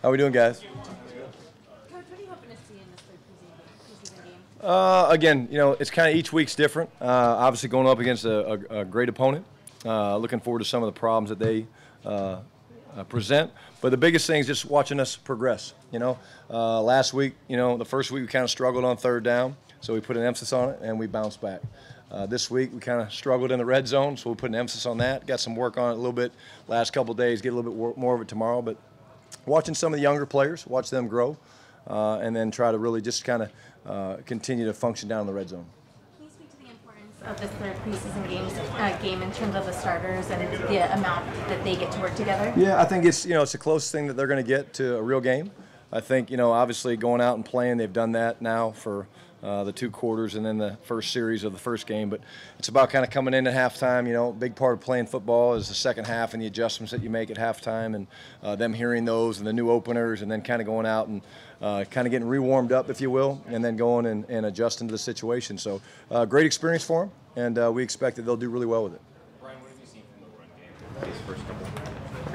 How we doing, guys? Coach, what are you hoping to see in this third preseason game? Again, it's kind of each week's different. Obviously, going up against a great opponent. Looking forward to some of the problems that they present. But the biggest thing is just watching us progress. Last week, the first week we kind of struggled on third down, so we put an emphasis on it and we bounced back. This week we kind of struggled in the red zone, so we put an emphasis on that. Got some work on it a little bit last couple of days. Get a little bit more of it tomorrow. But watching some of the younger players, watch them grow, and then try to really just kind of continue to function down in the red zone. Can you speak to the importance of this third preseason game in terms of the starters and the amount that they get to work together? Yeah, I think it's the closest thing that they're going to get to a real game. I think obviously going out and playing, they've done that now for the 2 quarters and then the first series of the first game. But it's about kind of coming in at halftime. A big part of playing football is the second half and the adjustments that you make at halftime, and them hearing those and the new openers, and then kind of going out and kind of getting re-warmed up, if you will, and then going and adjusting to the situation. So great experience for them, and we expect that they'll do really well with it. Brian, what have you seen from the run game these first couple?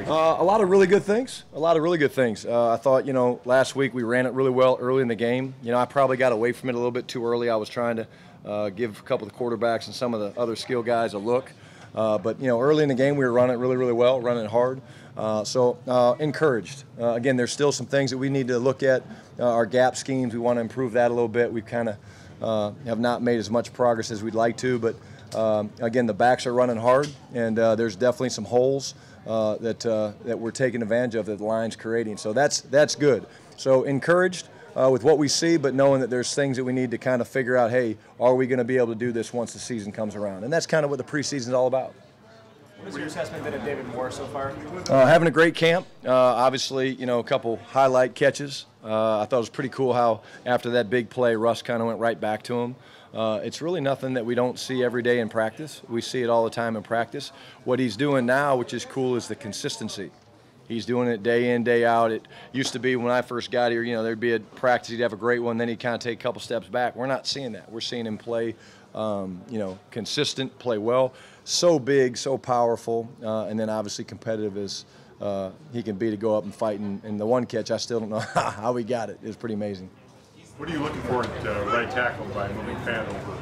A lot of really good things. I thought, last week we ran it really well early in the game. I probably got away from it a little bit too early. I was trying to give a couple of the quarterbacks and some of the other skill guys a look. But early in the game we were running it really well, running it hard. So encouraged. Again, there's still some things that we need to look at. Our gap schemes, we want to improve that a little bit. We kind of have not made as much progress as we'd like to. But again, the backs are running hard, and there's definitely some holes that we're taking advantage of that the line's creating. So that's good. So encouraged with what we see, but knowing that there's things that we need to kind of figure out, hey, are we going to be able to do this once the season comes around? And that's kind of what the preseason is all about. What has your assessment been of David Moore so far? Having a great camp. Obviously, a couple highlight catches. I thought it was pretty cool how after that big play, Russ kind of went right back to him. It's really nothing that we don't see every day in practice. We see it all the time in practice. What he's doing now, which is cool, is the consistency. He's doing it day in, day out. It used to be when I first got here, there'd be a practice, he'd have a great one, then he'd kind of take a couple steps back. We're not seeing that. We're seeing him play, consistent, play well. So big, so powerful, and then obviously competitive as he can be to go up and fight. And the one catch, I still don't know how he got it. It was pretty amazing. What are you looking for at right tackle by moving Fant over?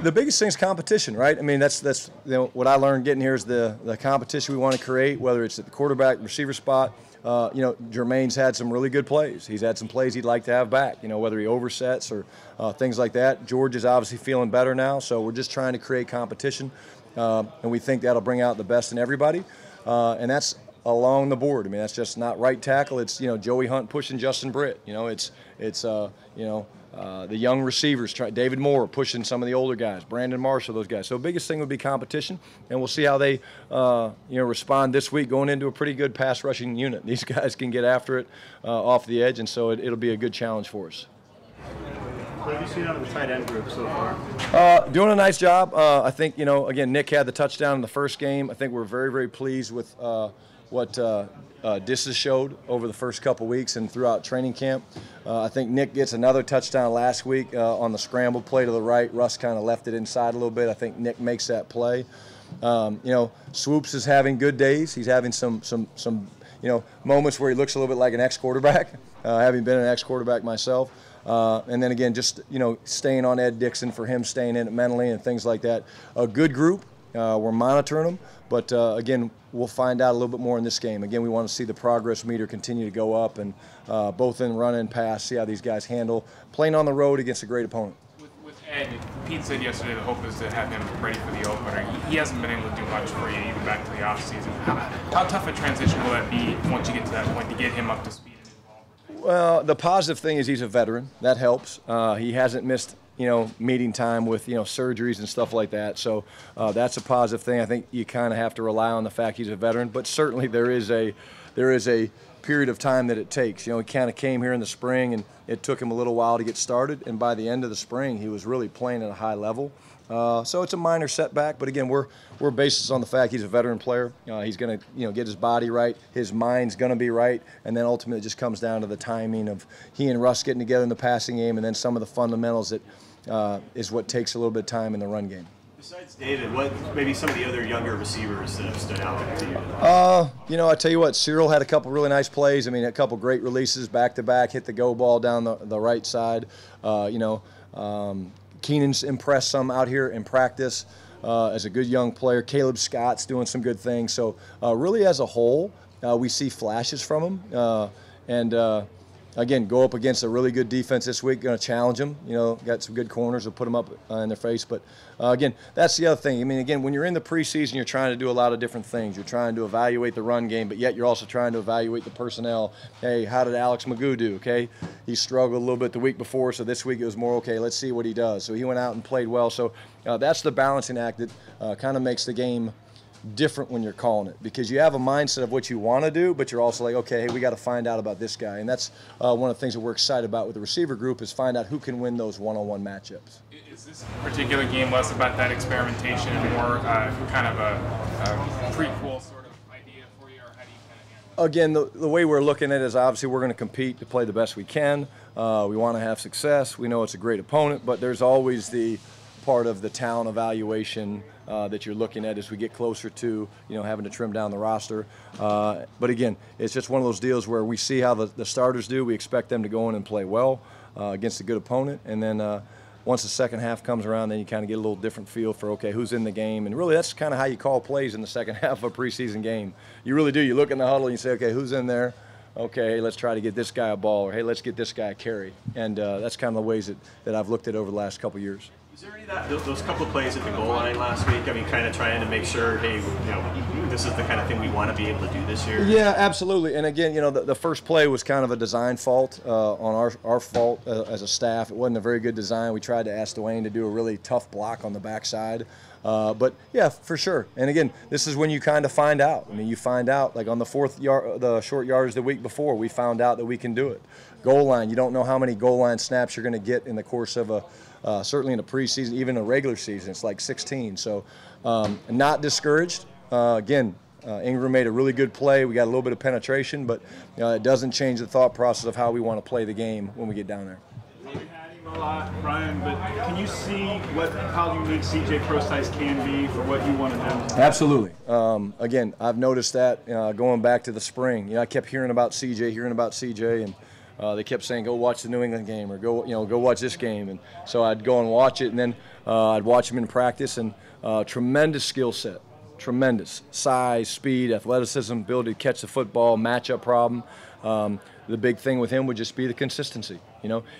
The biggest thing is competition, right? I mean, that's what I learned getting here is the competition we want to create, whether it's at the quarterback, receiver spot. Jermaine's had some really good plays. He's had some plays he'd like to have back, whether he oversets or things like that. George is obviously feeling better now, so we're just trying to create competition, and we think that'll bring out the best in everybody, and that's along the board. I mean, that's just not right tackle. It's Joey Hunt pushing Justin Britt. It's the young receivers. David Moore pushing some of the older guys. Brandon Marshall, those guys. So the biggest thing would be competition, and we'll see how they respond this week going into a pretty good pass rushing unit. These guys can get after it off the edge, and so it'll be a good challenge for us. What have you seen out of the tight end group so far? Doing a nice job. I think again, Nick had the touchdown in the first game. I think we're very, very pleased with what Disses showed over the first couple weeks and throughout training camp. I think Nick gets another touchdown last week on the scrambled play to the right. Russ kind of left it inside a little bit. I think Nick makes that play. Swoops is having good days. He's having some moments where he looks a little bit like an ex-quarterback, having been an ex-quarterback myself. And then again, just staying on Ed Dixon for him staying in it mentally and things like that. A good group. We're monitoring them, but again, we'll find out a little bit more in this game. Again, we want to see the progress meter continue to go up, and both in run and pass, see how these guys handle playing on the road against a great opponent. With Ed, Pete said yesterday the hope is to have him ready for the opener. He hasn't been able to do much for you even back to the offseason. How tough a transition will that be once you get to that point to get him up to speed and involved? Well, the positive thing is he's a veteran. That helps. He hasn't missed meeting time with, surgeries and stuff like that. So that's a positive thing. I think you kind of have to rely on the fact he's a veteran, but certainly there is a period of time that it takes. He kind of came here in the spring, and it took him a little while to get started, and by the end of the spring, he was really playing at a high level. So it's a minor setback, but again, we're based on the fact he's a veteran player. He's going to get his body right, his mind's going to be right, and then ultimately it just comes down to the timing of he and Russ getting together in the passing game, and then some of the fundamentals that is what takes a little bit of time in the run game. Besides David, what maybe some of the other younger receivers that have stood out to you? I tell you what, Cyril had a couple really nice plays. I mean, a couple great releases back to back, hit the go ball down the right side. Keenan's impressed some out here in practice as a good young player. Caleb Scott's doing some good things. So really as a whole, we see flashes from him. Again, go up against a really good defense this week. Going to challenge them. Got some good corners. We'll put them up in their face. But again, that's the other thing. I mean, again, when you're in the preseason, you're trying to do a lot of different things. You're trying to evaluate the run game, but yet you're also trying to evaluate the personnel. Hey, how did Alex Magoo do? Okay, he struggled a little bit the week before, so this week it was more okay. Let's see what he does. So he went out and played well. So that's the balancing act that kind of makes the game different when you're calling it, because you have a mindset of what you want to do, but you're also like, okay, hey, we got to find out about this guy. And that's one of the things that we're excited about with the receiver group, is find out who can win those one-on-one matchups. Is this particular game less about that experimentation and more kind of a prequel sort of idea for you, or how do you kind of handle it? Again, the way we're looking at it is obviously we're going to compete to play the best we can. We want to have success. We know it's a great opponent, but there's always the part of the talent evaluation that you're looking at as we get closer to having to trim down the roster. But again, it's just one of those deals where we see how the starters do. We expect them to go in and play well against a good opponent, and then once the second half comes around, then you kind of get a little different feel for, okay, who's in the game. And really that's kind of how you call plays in the second half of a preseason game. You really do. You look in the huddle and you say, okay, who's in there? Okay, let's try to get this guy a ball, or hey, let's get this guy a carry. And that's kind of the ways that I've looked at over the last couple of years. Is there any of those couple of plays at the goal line last week? I mean, kind of trying to make sure, hey, this is the kind of thing we want to be able to do this year. Yeah, absolutely. And again, the first play was kind of a design fault on our fault as a staff. It wasn't a very good design. We tried to ask Dwayne to do a really tough block on the backside. But yeah, for sure. And again, this is when you kind of find out. I mean, you find out, like on the the short yardage the week before, we found out that we can do it. Goal line, you don't know how many goal line snaps you're going to get in the course of certainly in a preseason, even a regular season. It's like 16. So not discouraged. Again, Ingram made a really good play. We got a little bit of penetration, but it doesn't change the thought process of how we want to play the game when we get down there. You had him a lot, Brian, but can you see how unique CJ Prosise can be for what you want to do? Absolutely. Again, I've noticed that going back to the spring. I kept hearing about CJ, and they kept saying, go watch the New England game, or go watch this game. And so I'd go and watch it, and then I'd watch him in practice, and tremendous skill set, tremendous size, speed, athleticism, ability to catch the football, matchup problem. The big thing with him would just be the consistency.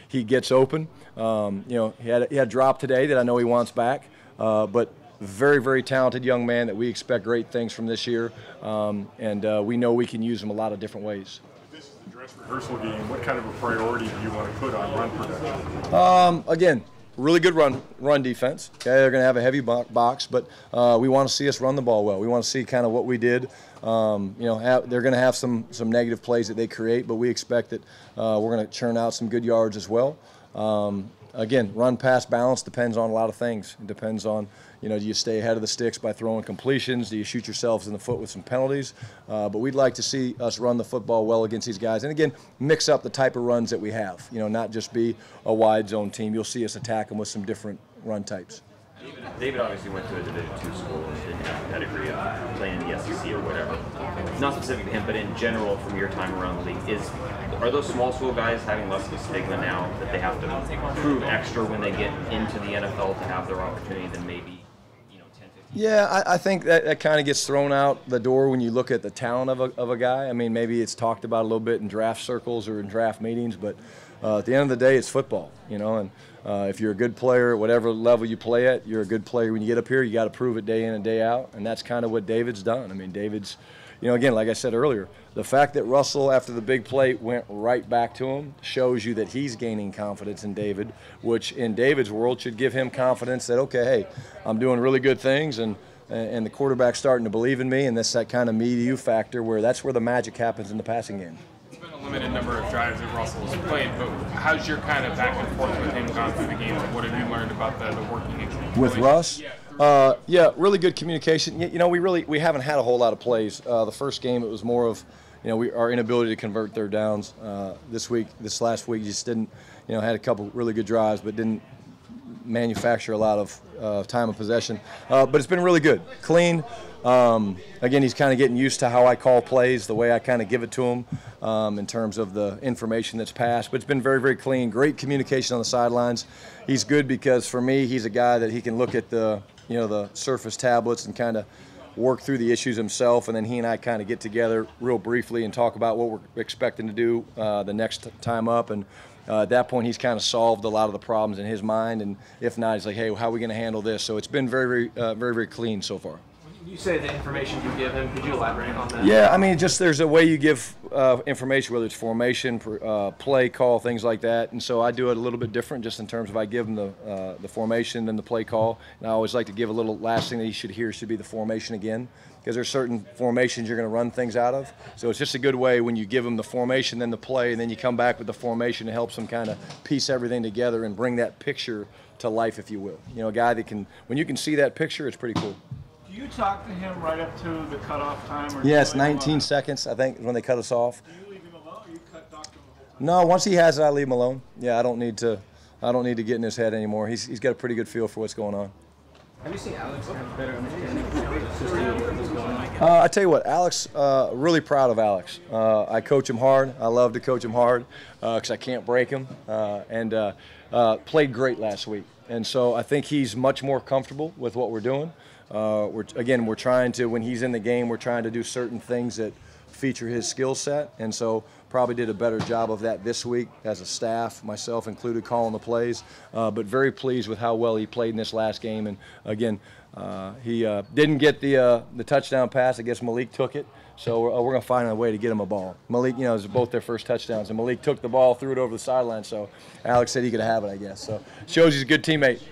He gets open. He had a drop today that I know he wants back, but very, very talented young man that we expect great things from this year, and we know we can use him a lot of different ways. Dress rehearsal game, what kind of a priority do you want to put on run production? Again, really good run defense. Okay, they're going to have a heavy box, but we want to see us run the ball well. We want to see kind of what we did. They're going to have some negative plays that they create, but we expect that we're going to churn out some good yards as well. Again, run-pass balance depends on a lot of things. It depends on, do you stay ahead of the sticks by throwing completions? Do you shoot yourselves in the foot with some penalties? But we'd like to see us run the football well against these guys. And again, mix up the type of runs that we have. Not just be a wide zone team. You'll see us attack them with some different run types. David obviously went to a Division II school and didn't have a pedigree of playing in the SEC or whatever. Not specific to him, but in general from your time around the league, are those small school guys having less of a stigma now that they have to prove extra when they get into the NFL to have their opportunity than maybe 10, 15? Yeah, I think that kind of gets thrown out the door when you look at the talent of a guy. I mean, maybe it's talked about a little bit in draft circles or in draft meetings, but at the end of the day, it's football, and if you're a good player at whatever level you play at, you're a good player when you get up here. You got to prove it day in and day out, and that's kind of what David's done. I mean, David's, again, like I said earlier, the fact that Russell, after the big play, went right back to him shows you that he's gaining confidence in David, which in David's world should give him confidence that, okay, hey, I'm doing really good things, and the quarterback's starting to believe in me, and that's that kind of me to you factor where that's where the magic happens in the passing game. Limited number of drives that Russell's played, but how's your kind of back and forth with him gone through the game? What have you learned about the working with Russ? Yeah, really good communication. We haven't had a whole lot of plays. The first game it was more of our inability to convert third downs. This last week just didn't had a couple really good drives, but didn't manufacture a lot of time of possession. But it's been really good, clean. Again, he's kind of getting used to how I call plays, the way I kind of give it to him in terms of the information that's passed. But it's been very, very clean. Great communication on the sidelines. He's good because for me, he's a guy that he can look at the Surface tablets and kind of work through the issues himself, and then he and I kind of get together real briefly and talk about what we're expecting to do the next time up. And at that point, he's kind of solved a lot of the problems in his mind. And if not, he's like, hey, how are we going to handle this? So it's been very, very clean so far. You say the information you give him. Could you elaborate on that? Yeah, I mean, just there's a way you give information, whether it's formation, play call, things like that. And so I do it a little bit different, just in terms of I give him the formation, then the play call. And I always like to give a little last thing that he should hear should be the formation again, because there's certain formations you're going to run things out of. So it's just a good way when you give him the formation, then the play, and then you come back with the formation. It helps him kind of piece everything together and bring that picture to life, if you will. You know, a guy that can, when you can see that picture, it's pretty cool. Do you talk to him right up to the cutoff time? Or yes, 19 seconds, I think, is when they cut us off. Do you leave him alone, or you cut Doctor the whole time? No, once he has it, I leave him alone. Yeah, I don't need to get in his head anymore. He's got a pretty good feel for what's going on. Have you seen Alex kind of better understanding what's going on? I tell you what, Alex, really proud of Alex. I coach him hard. I love to coach him hard because I can't break him. And played great last week. And so I think he's much more comfortable with what we're doing. We're trying to, when he's in the game, we're trying to do certain things that feature his skill set, and so probably did a better job of that this week as a staff, myself included, calling the plays. But very pleased with how well he played in this last game. And again, he didn't get the touchdown pass. I guess Malik took it, so we're going to find a way to get him a ball. Malik, it was both their first touchdowns, and Malik took the ball, threw it over the sideline. So Alex said he could have it, I guess. So shows he's a good teammate.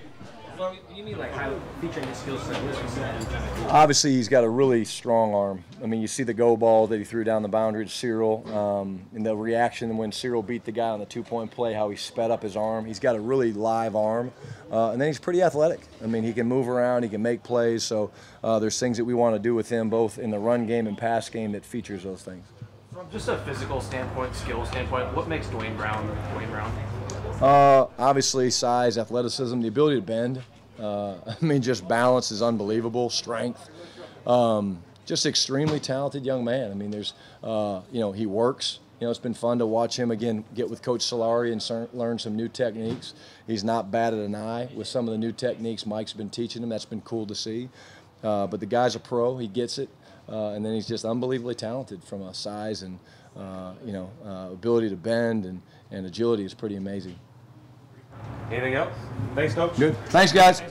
Well, you mean like how featuring his skill set? Obviously, he's got a really strong arm. I mean, you see the go ball that he threw down the boundary to Cyril, and the reaction when Cyril beat the guy on the two-point play, how he sped up his arm. He's got a really live arm, and then he's pretty athletic. I mean, he can move around, he can make plays, so there's things that we want to do with him, both in the run game and pass game, that features those things. From just a physical standpoint, skill standpoint, what makes Dwayne Brown Dwayne Brown? Obviously, size, athleticism, the ability to bend. I mean, just balance is unbelievable. Strength. Just extremely talented young man. I mean, there's, he works. It's been fun to watch him again get with Coach Solari and learn some new techniques. He's not batted an eye with some of the new techniques Mike's been teaching him. That's been cool to see. But the guy's a pro. He gets it. And then he's just unbelievably talented from a size and, ability to bend and agility is pretty amazing. Anything else? Thanks, Coach. Good. Thanks, guys.